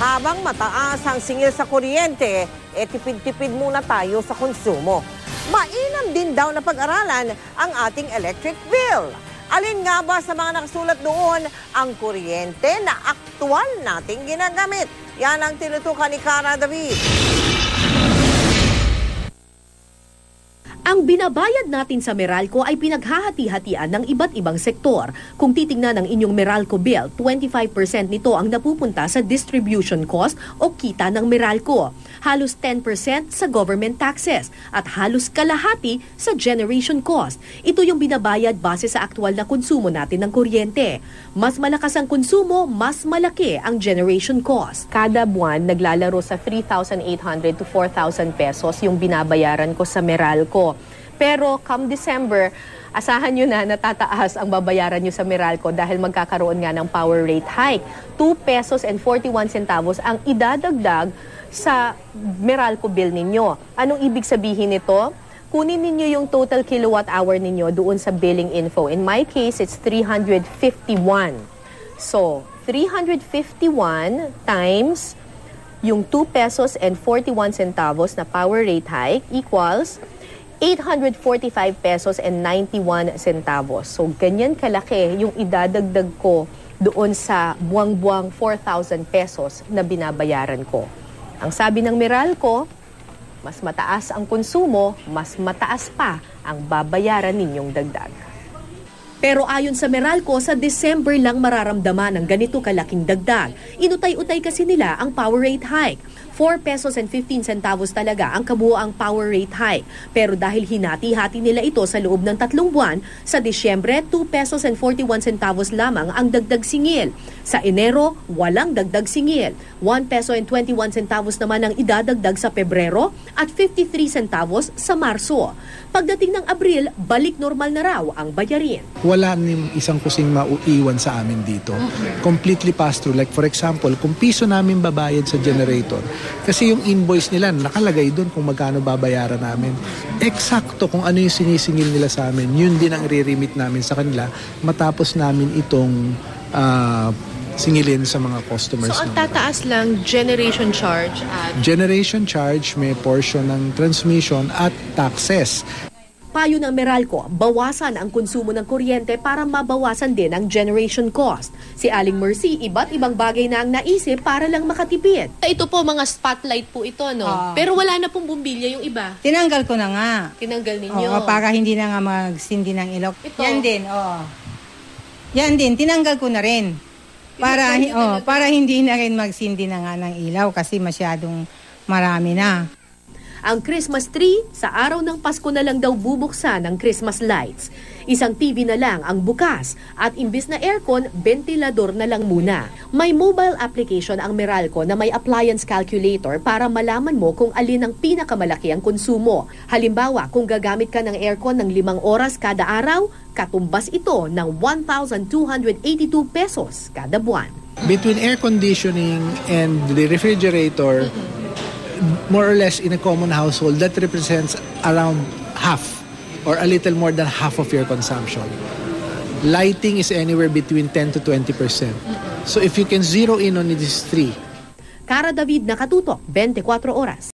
Habang mataas ang singil sa kuryente, tipid-tipid muna tayo sa konsumo. Mainam din daw na pag-aralan ang ating electric bill. Alin nga ba sa mga nakasulat doon ang kuryente na aktual nating ginagamit? Yan ang tinutukan ni Cara David. Ang binabayad natin sa Meralco ay pinaghahati-hatian ng iba't ibang sektor. Kung titingnan ang inyong Meralco bill, 25% nito ang napupunta sa distribution cost o kita ng Meralco. Halos 10% sa government taxes at halos kalahati sa generation cost. Ito yung binabayad base sa aktual na konsumo natin ng kuryente. Mas malakas ang konsumo, mas malaki ang generation cost. Kada buwan, naglalaro sa 3,800 to 4,000 pesos yung binabayaran ko sa Meralco. Pero come December, asahan nyo na natataas ang babayaran nyo sa Meralco dahil magkakaroon nga ng power rate hike. 2 pesos and 41 centavos ang idadagdag sa Meralco bill ninyo. Anong ibig sabihin nito? Kunin ninyo yung total kilowatt hour ninyo doon sa billing info. In my case, it's 351. So, 351 times yung 2 pesos and 41 centavos na power rate hike equals 845 pesos and 91 centavos. So, ganyan kalaki yung idadagdag ko doon sa buwang-buwang 4,000 pesos na binabayaran ko. Ang sabi ng Meralco, mas mataas ang konsumo, mas mataas pa ang babayaran ninyong dagdag. Pero ayon sa Meralco, sa December lang mararamdaman ang ganito kalaking dagdag. Inutay-utay kasi nila ang power rate hike. 4 pesos and 15 centavos talaga ang kabuoang power rate hike. Pero dahil hinati-hati nila ito sa loob ng 3 buwan, sa Disyembre, 2 pesos and 41 centavos lamang ang dagdag singil. Sa Enero, walang dagdag singil. 1 peso and 21 centavos naman ang idadagdag sa Pebrero at 53 centavos sa Marso. Pagdating ng Abril, balik normal na raw ang bayarin. Wala ning isang kusing maiwan sa amin dito. Completely pass-through. Like for example, kung piso namin babayad sa generator, kasi yung invoice nila nakalagay doon kung magkano babayaran namin. Eksakto kung ano yung sinisingil nila sa amin, yun din ang re-remit namin sa kanila matapos namin itong singilin sa mga customers. So, ang tataas lang generation charge at... Generation charge, may portion ng transmission at taxes. Payo ng Meralco, bawasan ang konsumo ng kuryente para mabawasan din ang generation cost. Si Aling Mercy, iba't ibang bagay na ang naisip para lang makatipid. Ito po, mga spotlight po ito, no? Pero wala na pong bumbilya yung iba. Tinanggal ko na nga. Tinanggal ninyo? Oo, para hindi na nga magsindi ng ilaw. Ito. Yan din, oo. Yan din, tinanggal ko na rin. Para hindi na rin magsindi na nga ng ilaw kasi masyadong marami na. Ang Christmas tree, sa araw ng Pasko na lang daw bubuksan ang Christmas lights. Isang TV na lang ang bukas at imbis na aircon, ventilador na lang muna. May mobile application ang Meralco na may appliance calculator para malaman mo kung alin ang pinakamalaki ang konsumo. Halimbawa, kung gagamit ka ng aircon ng 5 oras kada araw, katumbas ito ng 1,282 pesos kada buwan. Between air conditioning and the refrigerator, more or less in a common household, that represents around half or a little more than half of your consumption. Lighting is anywhere between 10 to 20%. So if you can zero in on these three. Cara David, Nakatutok, 24 oras.